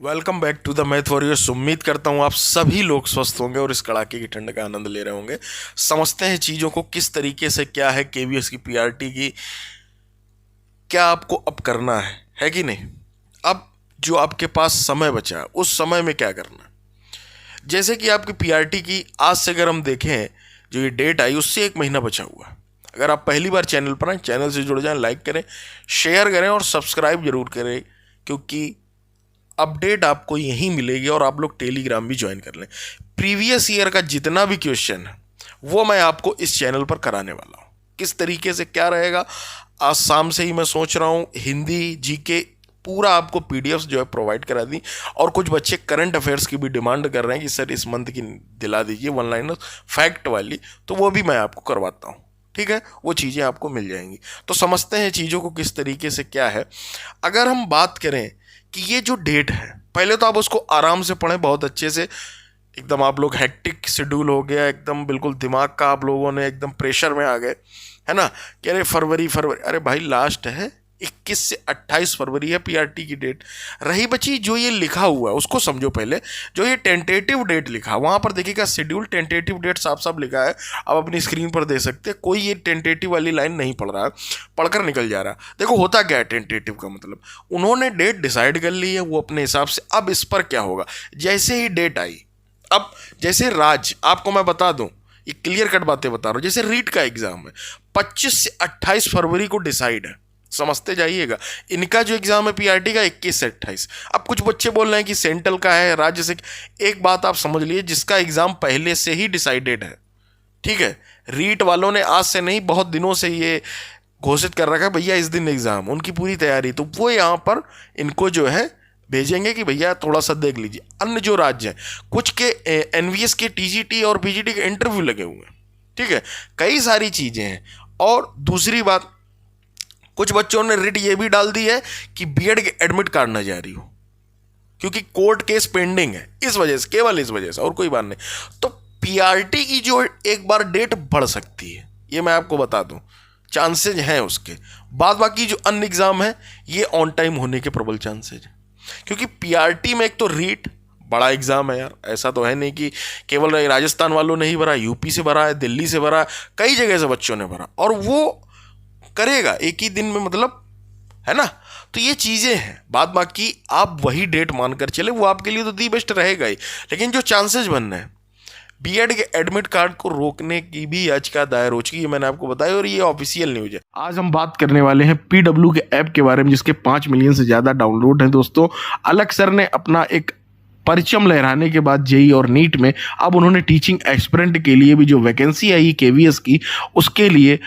Welcome back to the math warriors. उम्मीद करता हूँ आप सभी लोग स्वस्थ होंगे और इस कड़ाके की ठंड का आनंद ले रहे होंगे। समझते हैं चीज़ों को किस तरीके से, क्या है केवीएस की पीआरटी की, क्या आपको अब करना है कि नहीं। अब जो आपके पास समय बचा है उस समय में क्या करना है। जैसे कि आपकी पीआरटी की आज से अगर हम देखें, जो ये डेट आई उससे एक महीना बचा हुआ है। अगर आप पहली बार चैनल पर आए, चैनल से जुड़ जाएं, लाइक करें, शेयर करें और सब्सक्राइब जरूर करें, क्योंकि अपडेट आपको यहीं मिलेगी। और आप लोग टेलीग्राम भी ज्वाइन कर लें। प्रीवियस ईयर का जितना भी क्वेश्चन है वो मैं आपको इस चैनल पर कराने वाला हूँ। किस तरीके से क्या रहेगा, आज शाम से ही मैं सोच रहा हूँ हिंदी जीके पूरा आपको पीडीएफ जो है प्रोवाइड करा दी। और कुछ बच्चे करंट अफेयर्स की भी डिमांड कर रहे हैं कि सर इस मंथ की दिला दीजिए वन लाइनर फैक्ट वाली, तो वो भी मैं आपको करवाता हूँ। ठीक है, वो चीज़ें आपको मिल जाएंगी। तो समझते हैं चीज़ों को किस तरीके से क्या है। अगर हम बात करें कि ये जो डेट है, पहले तो आप उसको आराम से पढ़ें, बहुत अच्छे से। एकदम आप लोग हेक्टिक शेड्यूल हो गया, एकदम बिल्कुल दिमाग का आप लोगों ने एकदम प्रेशर में आ गए, है ना। कि अरे फरवरी फरवरी, अरे भाई लास्ट है 21 से 28 फरवरी है पीआरटी की डेट। रही बची जो ये लिखा हुआ है उसको समझो पहले। जो ये टेंटेटिव डेट लिखा वहां पर देखिएगा, शेड्यूल टेंटेटिव डेट साफ साफ लिखा है। आप अपनी स्क्रीन पर दे सकते हैं। कोई ये टेंटेटिव वाली लाइन नहीं पढ़ रहा है, पढ़कर निकल जा रहा। देखो होता क्या है टेंटेटिव का मतलब, उन्होंने डेट डिसाइड कर ली है वो अपने हिसाब से। अब इस पर क्या होगा, जैसे ही डेट आई, अब जैसे राज आपको मैं बता दूं, ये क्लियर कट बातें बता रहा हूं। जैसे रीट का एग्जाम है 25 से 28 फरवरी को डिसाइड है, समझते जाइएगा। इनका जो एग्जाम है पीआरटी का 21 से 28। अब कुछ बच्चे बोल रहे हैं कि सेंट्रल का है, राज्य से। एक बात आप समझ लीजिए, जिसका एग्जाम पहले से ही डिसाइडेड है, ठीक है, रीट वालों ने आज से नहीं बहुत दिनों से ये घोषित कर रखा है भैया इस दिन एग्जाम, उनकी पूरी तैयारी, तो वो यहाँ पर इनको जो है भेजेंगे कि भैया थोड़ा सा देख लीजिए। अन्य जो राज्य हैं, कुछ के एनवीएस के टीजीटी और पीजीटी के इंटरव्यू लगे हुए हैं, ठीक है, कई सारी चीजें हैं। और दूसरी बात, कुछ बच्चों ने रिट ये भी डाल दी है कि बीएड के एडमिट कार्ड ना जारी हो, क्योंकि कोर्ट केस पेंडिंग है, इस वजह से, केवल इस वजह से, और कोई बात नहीं। तो पीआरटी की जो एक बार डेट बढ़ सकती है, ये मैं आपको बता दूं, चांसेज हैं उसके। बाद बाकी जो अन्य एग्जाम है ये ऑन टाइम होने के प्रबल चांसेज हैं, क्योंकि पीआरटी में एक तो रीट बड़ा एग्जाम है यार। ऐसा तो है नहीं कि केवल राजस्थान वालों ने ही भरा, यूपी से भरा है, दिल्ली से भरा है, कई जगह से बच्चों ने भरा, और वो करेगा एक ही दिन में, मतलब, है ना। तो ये चीजें हैं। बाद बाकी आप वही डेट मानकर चले, वो आपके लिए तो दी बेस्ट रहेगा ही। लेकिन जो चांसेस बन रहे हैं, बीएड के एडमिट कार्ड को रोकने की भी याचिका दायर हो चुकी है, मैंने आपको बताया, और ये ऑफिशियल न्यूज है। आज हम बात करने वाले हैं पीडब्ल्यू के ऐप के बारे में, जिसके 5 मिलियन से ज्यादा डाउनलोड हैं दोस्तों। अलग सर ने अपना एक परचम लहराने के बाद जेई और नीट में अब उन्होंने टीचिंग एस्पिरेंट के लिए भी जो वैकेंसी आई केवीएस की, उसके लिए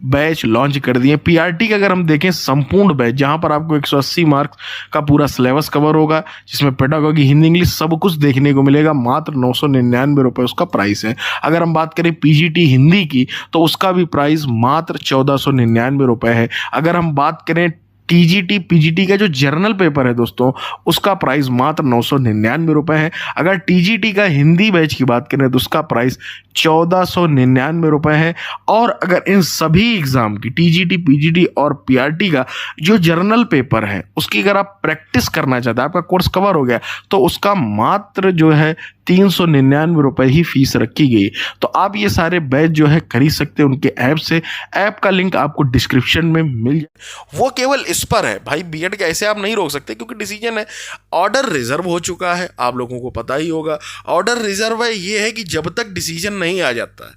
बैच लॉन्च कर दिए। पीआरटी का अगर हम देखें संपूर्ण बैच, जहां पर आपको 180 मार्क्स का पूरा सिलेबस कवर होगा, जिसमें पेडागोगी, हिंदी, इंग्लिश सब कुछ देखने को मिलेगा। मात्र 999 रुपये उसका प्राइस है। अगर हम बात करें पीजीटी हिंदी की, तो उसका भी प्राइस मात्र 1499 रुपये है। अगर हम बात करें टीजीटी पीजीटी का जो जर्नल पेपर है दोस्तों, उसका प्राइस मात्र 999 रुपये है। अगर टीजीटी का हिंदी बैच की बात करें तो उसका प्राइस 1499 रुपये है। और अगर इन सभी एग्जाम की टीजीटी पीजीटी और पीआरटी का जो जर्नल पेपर है उसकी अगर आप प्रैक्टिस करना चाहते हैं, आपका कोर्स कवर हो गया, तो उसका मात्र जो है 399 रुपये ही फीस रखी गई। तो आप ये सारे बैच जो है खरीद सकते हैं उनके ऐप से। ऐप का लिंक आपको डिस्क्रिप्शन में मिल जाए। वो केवल इस पर है भाई, बीएड का ऐसे आप नहीं रोक सकते, क्योंकि डिसीजन है, ऑर्डर रिजर्व हो चुका है, आप लोगों को पता ही होगा। ऑर्डर रिजर्व है, ये है कि जब तक डिसीजन नहीं आ जाता है,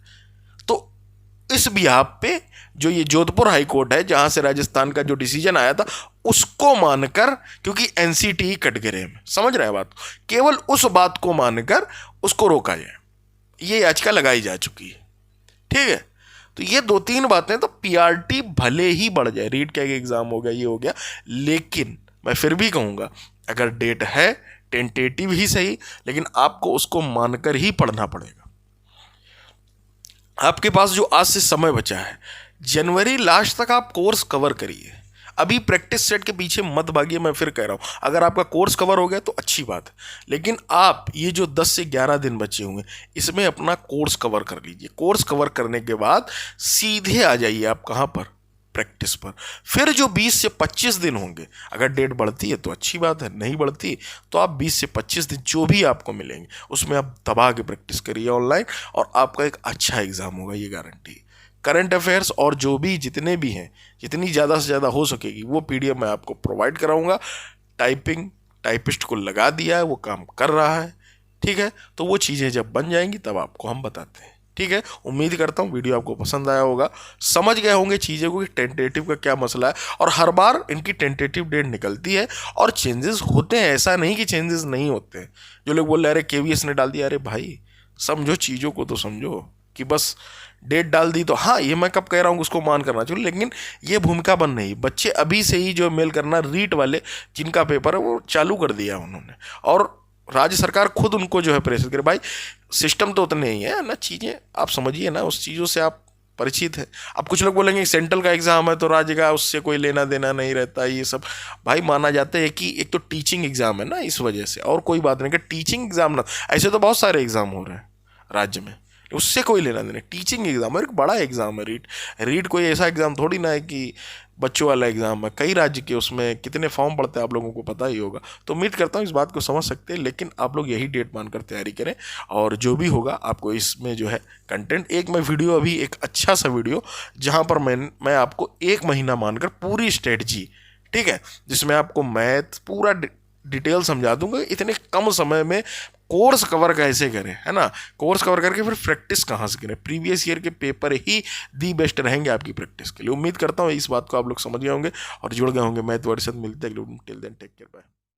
तो इस बिहाफ पे जो ये जोधपुर हाई कोर्ट है, जहां से राजस्थान का जो डिसीजन आया था, उसको मानकर, क्योंकि एनसीटी कटघरे में, समझ रहे हैं बात, केवल उस बात को मानकर उसको रोका जाए, ये याचिका लगाई जा चुकी है। ठीक है, तो ये 2-3 बातें। तो पीआरटी भले ही बढ़ जाए, रीट का एग्जाम हो गया, ये हो गया, लेकिन मैं फिर भी कहूंगा, अगर डेट है टेंटेटिव ही सही, लेकिन आपको उसको मानकर ही पढ़ना पड़ेगा। आपके पास जो आज से समय बचा है, जनवरी लास्ट तक आप कोर्स कवर करिए। अभी प्रैक्टिस सेट के पीछे मत भागिए, मैं फिर कह रहा हूँ। अगर आपका कोर्स कवर हो गया तो अच्छी बात है, लेकिन आप ये जो 10 से 11 दिन बचे हुए इसमें अपना कोर्स कवर कर लीजिए। कोर्स कवर करने के बाद सीधे आ जाइए आप कहाँ पर, प्रैक्टिस पर। फिर जो 20 से 25 दिन होंगे, अगर डेट बढ़ती है तो अच्छी बात है, नहीं बढ़ती तो आप 20 से 25 दिन जो भी आपको मिलेंगे उसमें आप दबा के प्रैक्टिस करिए ऑनलाइन, और आपका एक अच्छा एग्ज़ाम होगा, ये गारंटी। करंट अफेयर्स और जो भी जितने भी हैं, जितनी ज़्यादा से ज़्यादा हो सकेगी वो PDF मैं आपको प्रोवाइड कराऊंगा। टाइपिस्ट को लगा दिया है, वो काम कर रहा है, ठीक है। तो वो चीज़ें जब बन जाएंगी तब आपको हम बताते हैं, ठीक है। उम्मीद करता हूँ वीडियो आपको पसंद आया होगा, समझ गए होंगे चीज़ें को कि टेंटेटिव का क्या मसला है, और हर बार इनकी टेंटेटिव डेट निकलती है और चेंजेस होते हैं, ऐसा नहीं कि चेंजेस नहीं होते हैं। जो लोग बोल रहे अरे KVS ने डाल दिया, अरे भाई समझो चीज़ों को, तो समझो कि बस डेट डाल दी तो हाँ, ये मैं कब कह रहा हूँ उसको मान करना चाहिए, लेकिन ये भूमिका बन रही। बच्चे अभी से ही जो मेल करना, रीट वाले जिनका पेपर है वो चालू कर दिया उन्होंने, और राज्य सरकार खुद उनको जो है प्रेशर करे। भाई सिस्टम तो उतने ही है ना, चीज़ें आप समझिए ना, उस चीज़ों से आप परिचित है। अब कुछ लोग बोलेंगे सेंट्रल का एग्जाम है तो राज्य का उससे कोई लेना देना नहीं रहता, ये सब भाई माना जाता है कि एक तो टीचिंग एग्जाम है ना, इस वजह से, और कोई बात नहीं कि टीचिंग एग्जाम ना, ऐसे तो बहुत सारे एग्जाम हो रहे हैं राज्य में, उससे कोई लेना देना। टीचिंग एग्जाम है, एक बड़ा एग्जाम है रीट कोई ऐसा एग्जाम थोड़ी ना है कि बच्चों वाला एग्जाम है। कई राज्य के उसमें कितने फॉर्म पड़ते हैं आप लोगों को पता ही होगा। तो उम्मीद करता हूँ इस बात को समझ सकते हैं, लेकिन आप लोग यही डेट मानकर तैयारी करें, और जो भी होगा आपको इसमें जो है कंटेंट, एक मैं वीडियो अभी एक अच्छा सा वीडियो जहाँ पर मैं आपको 1 महीना मानकर पूरी स्ट्रेटजी, ठीक है, जिसमें आपको मैथ पूरा डिटेल समझा दूंगा, इतने कम समय में कोर्स कवर कैसे करें, है ना। कोर्स कवर करके फिर प्रैक्टिस कहाँ से करें, प्रीवियस ईयर के पेपर ही दी बेस्ट रहेंगे आपकी प्रैक्टिस के लिए। उम्मीद करता हूँ इस बात को आप लोग समझ गए होंगे और जुड़ गए होंगे मैथ वर्ड से। मिलते हैं, till then take care, bye.